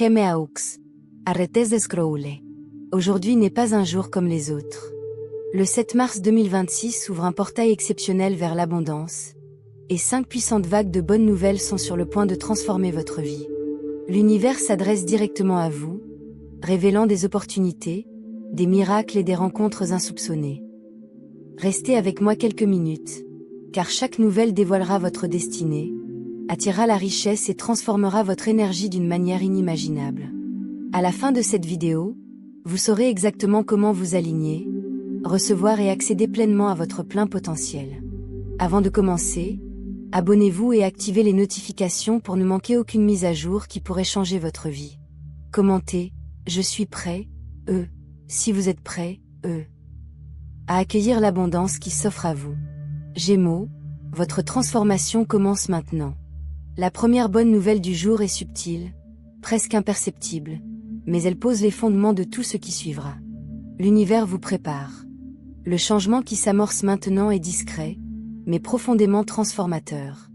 Aux. Arrêtez de scroller. Aujourd'hui n'est pas un jour comme les autres. Le 7 mars 2026 ouvre un portail exceptionnel vers l'abondance, et 5 puissantes vagues de bonnes nouvelles sont sur le point de transformer votre vie. L'univers s'adresse directement à vous, révélant des opportunités, des miracles et des rencontres insoupçonnées. Restez avec moi quelques minutes, car chaque nouvelle dévoilera votre destinée, attirera la richesse et transformera votre énergie d'une manière inimaginable. À la fin de cette vidéo, vous saurez exactement comment vous aligner, recevoir et accéder pleinement à votre plein potentiel. Avant de commencer, abonnez-vous et activez les notifications pour ne manquer aucune mise à jour qui pourrait changer votre vie. Commentez « Je suis prêt » si vous êtes prêt à accueillir l'abondance qui s'offre à vous. Gémeaux, votre transformation commence maintenant. La première bonne nouvelle du jour est subtile, presque imperceptible, mais elle pose les fondements de tout ce qui suivra. L'univers vous prépare. Le changement qui s'amorce maintenant est discret, mais profondément transformateur.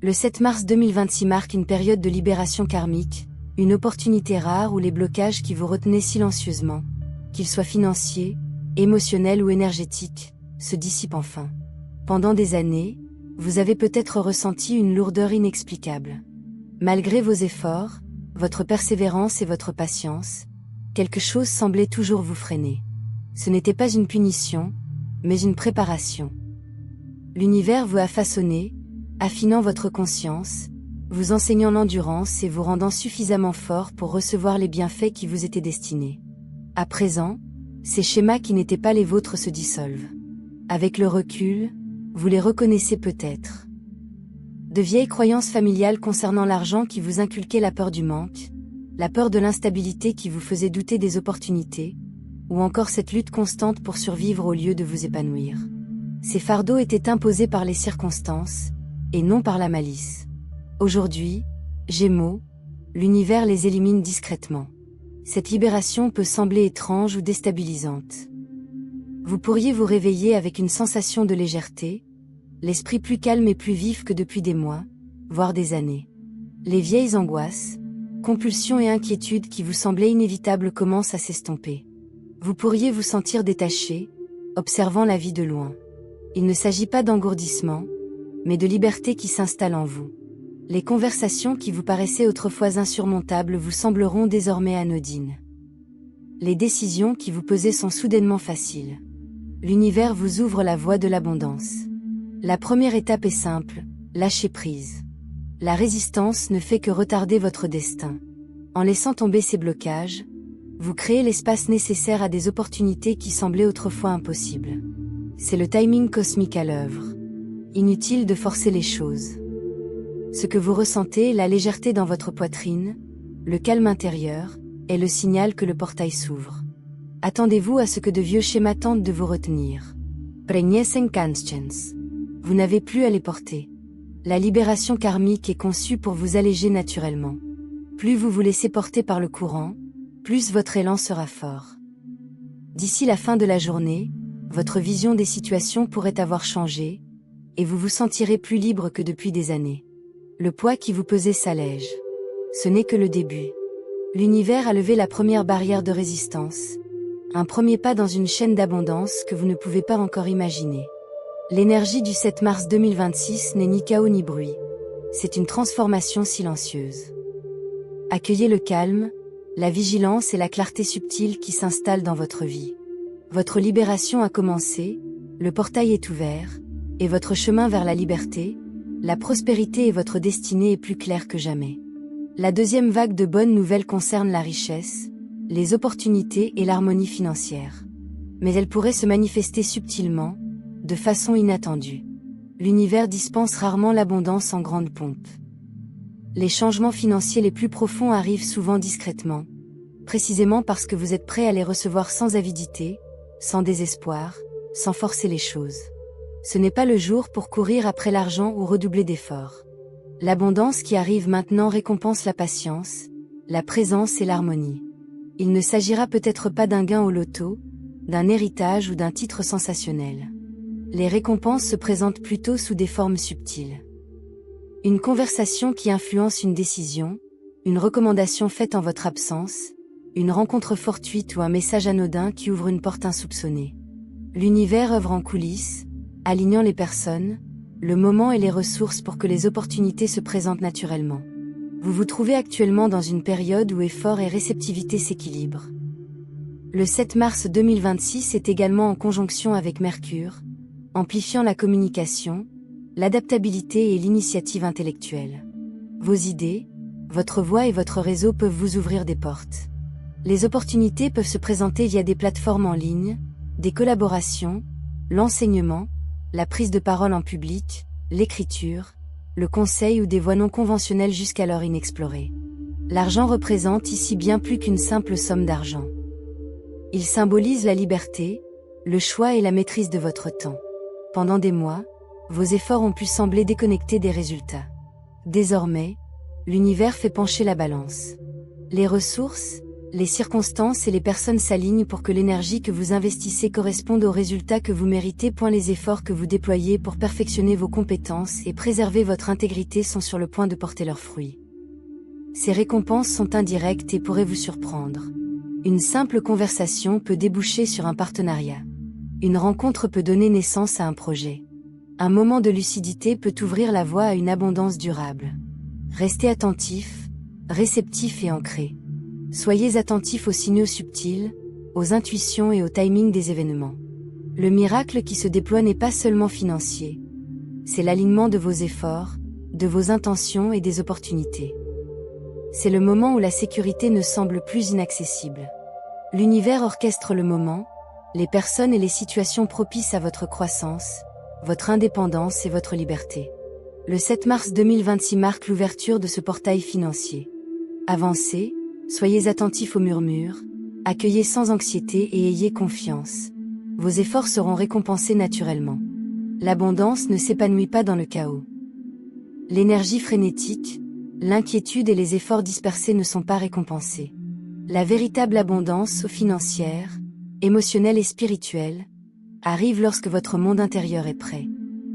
Le 7 mars 2026 marque une période de libération karmique, une opportunité rare où les blocages qui vous retenaient silencieusement, qu'ils soient financiers, émotionnels ou énergétiques, se dissipent enfin. Pendant des années, vous avez peut-être ressenti une lourdeur inexplicable. Malgré vos efforts, votre persévérance et votre patience, quelque chose semblait toujours vous freiner. Ce n'était pas une punition, mais une préparation. L'univers vous a façonné, affinant votre conscience, vous enseignant l'endurance et vous rendant suffisamment fort pour recevoir les bienfaits qui vous étaient destinés. À présent, ces schémas qui n'étaient pas les vôtres se dissolvent. Avec le recul, vous les reconnaissez peut-être. De vieilles croyances familiales concernant l'argent qui vous inculquaient la peur du manque, la peur de l'instabilité qui vous faisait douter des opportunités, ou encore cette lutte constante pour survivre au lieu de vous épanouir. Ces fardeaux étaient imposés par les circonstances, et non par la malice. Aujourd'hui, Gémeaux, l'univers les élimine discrètement. Cette libération peut sembler étrange ou déstabilisante. Vous pourriez vous réveiller avec une sensation de légèreté, l'esprit plus calme et plus vif que depuis des mois, voire des années. Les vieilles angoisses, compulsions et inquiétudes qui vous semblaient inévitables commencent à s'estomper. Vous pourriez vous sentir détaché, observant la vie de loin. Il ne s'agit pas d'engourdissement, mais de liberté qui s'installe en vous. Les conversations qui vous paraissaient autrefois insurmontables vous sembleront désormais anodines. Les décisions qui vous pesaient sont soudainement faciles. L'univers vous ouvre la voie de l'abondance. La première étape est simple, lâcher prise. La résistance ne fait que retarder votre destin. En laissant tomber ces blocages, vous créez l'espace nécessaire à des opportunités qui semblaient autrefois impossibles. C'est le timing cosmique à l'œuvre. Inutile de forcer les choses. Ce que vous ressentez, la légèreté dans votre poitrine, le calme intérieur, est le signal que le portail s'ouvre. Attendez-vous à ce que de vieux schémas tentent de vous retenir. Prenez conscience. Vous n'avez plus à les porter. La libération karmique est conçue pour vous alléger naturellement. Plus vous vous laissez porter par le courant, plus votre élan sera fort. D'ici la fin de la journée, votre vision des situations pourrait avoir changé, et vous vous sentirez plus libre que depuis des années. Le poids qui vous pesait s'allège. Ce n'est que le début. L'univers a levé la première barrière de résistance. Un premier pas dans une chaîne d'abondance que vous ne pouvez pas encore imaginer. L'énergie du 7 mars 2026 n'est ni chaos ni bruit. C'est une transformation silencieuse. Accueillez le calme, la vigilance et la clarté subtile qui s'installent dans votre vie. Votre libération a commencé, le portail est ouvert, et votre chemin vers la liberté, la prospérité et votre destinée est plus clair que jamais. La deuxième vague de bonnes nouvelles concerne la richesse, les opportunités et l'harmonie financière. Mais elle pourrait se manifester subtilement, de façon inattendue. L'univers dispense rarement l'abondance en grande pompe. Les changements financiers les plus profonds arrivent souvent discrètement, précisément parce que vous êtes prêt à les recevoir sans avidité, sans désespoir, sans forcer les choses. Ce n'est pas le jour pour courir après l'argent ou redoubler d'efforts. L'abondance qui arrive maintenant récompense la patience, la présence et l'harmonie. Il ne s'agira peut-être pas d'un gain au loto, d'un héritage ou d'un titre sensationnel. Les récompenses se présentent plutôt sous des formes subtiles. Une conversation qui influence une décision, une recommandation faite en votre absence, une rencontre fortuite ou un message anodin qui ouvre une porte insoupçonnée. L'univers œuvre en coulisses, alignant les personnes, le moment et les ressources pour que les opportunités se présentent naturellement. Vous vous trouvez actuellement dans une période où effort et réceptivité s'équilibrent. Le 7 mars 2026 est également en conjonction avec Mercure, amplifiant la communication, l'adaptabilité et l'initiative intellectuelle. Vos idées, votre voix et votre réseau peuvent vous ouvrir des portes. Les opportunités peuvent se présenter via des plateformes en ligne, des collaborations, l'enseignement, la prise de parole en public, l'écriture, le conseil ou des voies non conventionnelles jusqu'alors inexplorées. L'argent représente ici bien plus qu'une simple somme d'argent. Il symbolise la liberté, le choix et la maîtrise de votre temps. Pendant des mois, vos efforts ont pu sembler déconnectés des résultats. Désormais, l'univers fait pencher la balance. Les ressources, les circonstances et les personnes s'alignent pour que l'énergie que vous investissez corresponde aux résultats que vous méritez. Les efforts que vous déployez pour perfectionner vos compétences et préserver votre intégrité sont sur le point de porter leurs fruits. Ces récompenses sont indirectes et pourraient vous surprendre. Une simple conversation peut déboucher sur un partenariat. Une rencontre peut donner naissance à un projet. Un moment de lucidité peut ouvrir la voie à une abondance durable. Restez attentif, réceptif et ancré. Soyez attentif aux signaux subtils, aux intuitions et au timing des événements. Le miracle qui se déploie n'est pas seulement financier. C'est l'alignement de vos efforts, de vos intentions et des opportunités. C'est le moment où la sécurité ne semble plus inaccessible. L'univers orchestre le moment, les personnes et les situations propices à votre croissance, votre indépendance et votre liberté. Le 7 mars 2026 marque l'ouverture de ce portail financier. Avancez, soyez attentifs aux murmures, accueillez sans anxiété et ayez confiance. Vos efforts seront récompensés naturellement. L'abondance ne s'épanouit pas dans le chaos. L'énergie frénétique, l'inquiétude et les efforts dispersés ne sont pas récompensés. La véritable abondance financière, émotionnelle et spirituelle, arrive lorsque votre monde intérieur est prêt.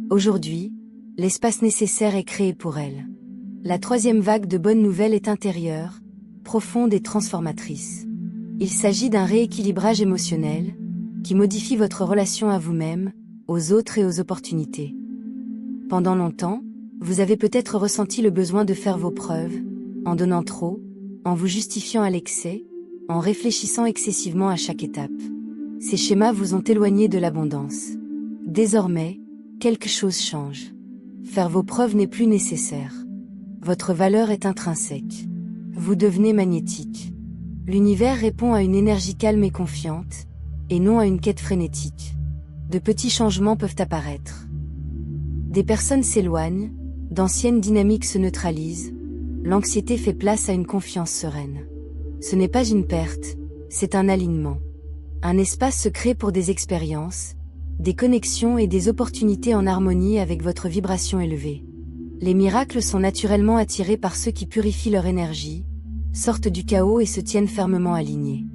Aujourd'hui, l'espace nécessaire est créé pour elle. La troisième vague de bonnes nouvelles est intérieure, profonde et transformatrice. Il s'agit d'un rééquilibrage émotionnel, qui modifie votre relation à vous-même, aux autres et aux opportunités. Pendant longtemps, vous avez peut-être ressenti le besoin de faire vos preuves, en donnant trop, en vous justifiant à l'excès, en réfléchissant excessivement à chaque étape. Ces schémas vous ont éloigné de l'abondance. Désormais, quelque chose change. Faire vos preuves n'est plus nécessaire. Votre valeur est intrinsèque. Vous devenez magnétique. L'univers répond à une énergie calme et confiante, et non à une quête frénétique. De petits changements peuvent apparaître. Des personnes s'éloignent, d'anciennes dynamiques se neutralisent, l'anxiété fait place à une confiance sereine. Ce n'est pas une perte, c'est un alignement. Un espace se crée pour des expériences, des connexions et des opportunités en harmonie avec votre vibration élevée. Les miracles sont naturellement attirés par ceux qui purifient leur énergie, sortent du chaos et se tiennent fermement alignés.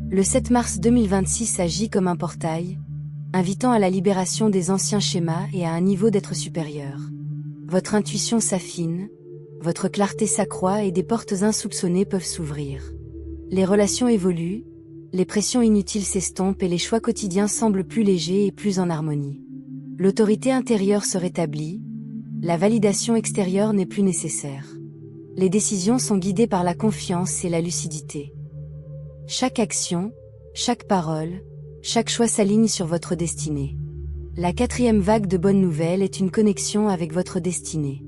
Le 7 mars 2026 agit comme un portail, invitant à la libération des anciens schémas et à un niveau d'être supérieur. Votre intuition s'affine, votre clarté s'accroît et des portes insoupçonnées peuvent s'ouvrir. Les relations évoluent, les pressions inutiles s'estompent et les choix quotidiens semblent plus légers et plus en harmonie. L'autorité intérieure se rétablit, la validation extérieure n'est plus nécessaire. Les décisions sont guidées par la confiance et la lucidité. Chaque action, chaque parole, chaque choix s'aligne sur votre destinée. La quatrième vague de bonnes nouvelles est une connexion avec votre destinée.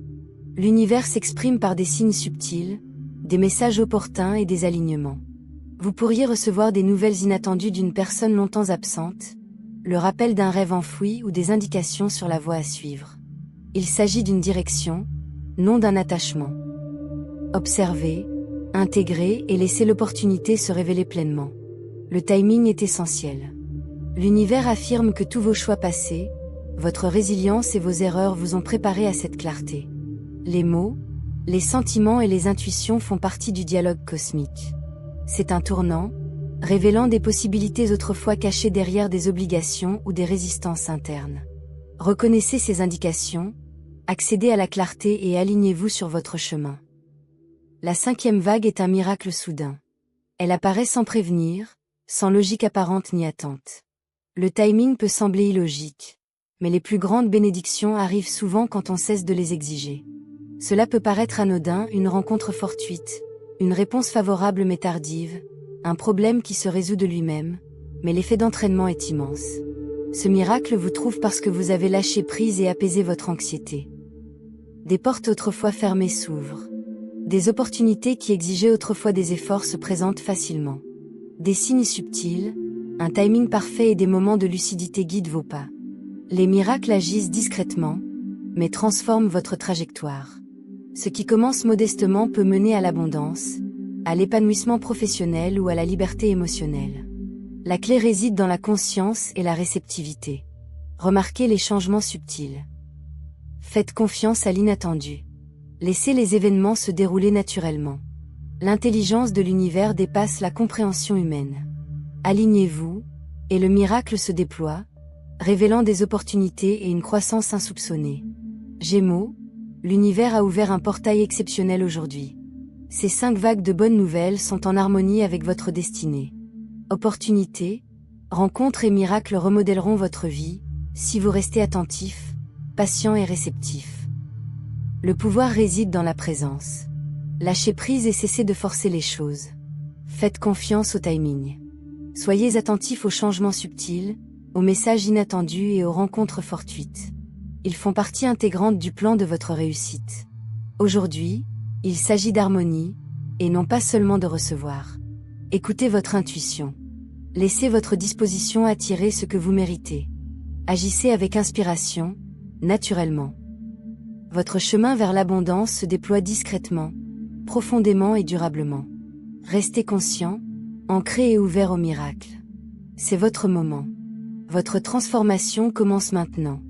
L'univers s'exprime par des signes subtils, des messages opportuns et des alignements. Vous pourriez recevoir des nouvelles inattendues d'une personne longtemps absente, le rappel d'un rêve enfoui ou des indications sur la voie à suivre. Il s'agit d'une direction, non d'un attachement. Observez, intégrez et laissez l'opportunité se révéler pleinement. Le timing est essentiel. L'univers affirme que tous vos choix passés, votre résilience et vos erreurs vous ont préparé à cette clarté. Les mots, les sentiments et les intuitions font partie du dialogue cosmique. C'est un tournant, révélant des possibilités autrefois cachées derrière des obligations ou des résistances internes. Reconnaissez ces indications, accédez à la clarté et alignez-vous sur votre chemin. La 5e vague est un miracle soudain. Elle apparaît sans prévenir, sans logique apparente ni attente. Le timing peut sembler illogique, mais les plus grandes bénédictions arrivent souvent quand on cesse de les exiger. Cela peut paraître anodin, une rencontre fortuite, une réponse favorable mais tardive, un problème qui se résout de lui-même, mais l'effet d'entraînement est immense. Ce miracle vous trouve parce que vous avez lâché prise et apaisé votre anxiété. Des portes autrefois fermées s'ouvrent. Des opportunités qui exigeaient autrefois des efforts se présentent facilement. Des signes subtils, un timing parfait et des moments de lucidité guident vos pas. Les miracles agissent discrètement, mais transforment votre trajectoire. Ce qui commence modestement peut mener à l'abondance, à l'épanouissement professionnel ou à la liberté émotionnelle. La clé réside dans la conscience et la réceptivité. Remarquez les changements subtils. Faites confiance à l'inattendu. Laissez les événements se dérouler naturellement. L'intelligence de l'univers dépasse la compréhension humaine. Alignez-vous, et le miracle se déploie, révélant des opportunités et une croissance insoupçonnée. Gémeaux, l'univers a ouvert un portail exceptionnel aujourd'hui. Ces 5 vagues de bonnes nouvelles sont en harmonie avec votre destinée. Opportunités, rencontres et miracles remodèleront votre vie, si vous restez attentif, patient et réceptif. Le pouvoir réside dans la présence. Lâchez prise et cessez de forcer les choses. Faites confiance au timing. Soyez attentifs aux changements subtils, aux messages inattendus et aux rencontres fortuites. Ils font partie intégrante du plan de votre réussite. Aujourd'hui, il s'agit d'harmonie, et non pas seulement de recevoir. Écoutez votre intuition. Laissez votre disposition attirer ce que vous méritez. Agissez avec inspiration, naturellement. Votre chemin vers l'abondance se déploie discrètement, profondément et durablement. Restez conscient, ancré et ouvert au miracle. C'est votre moment. Votre transformation commence maintenant.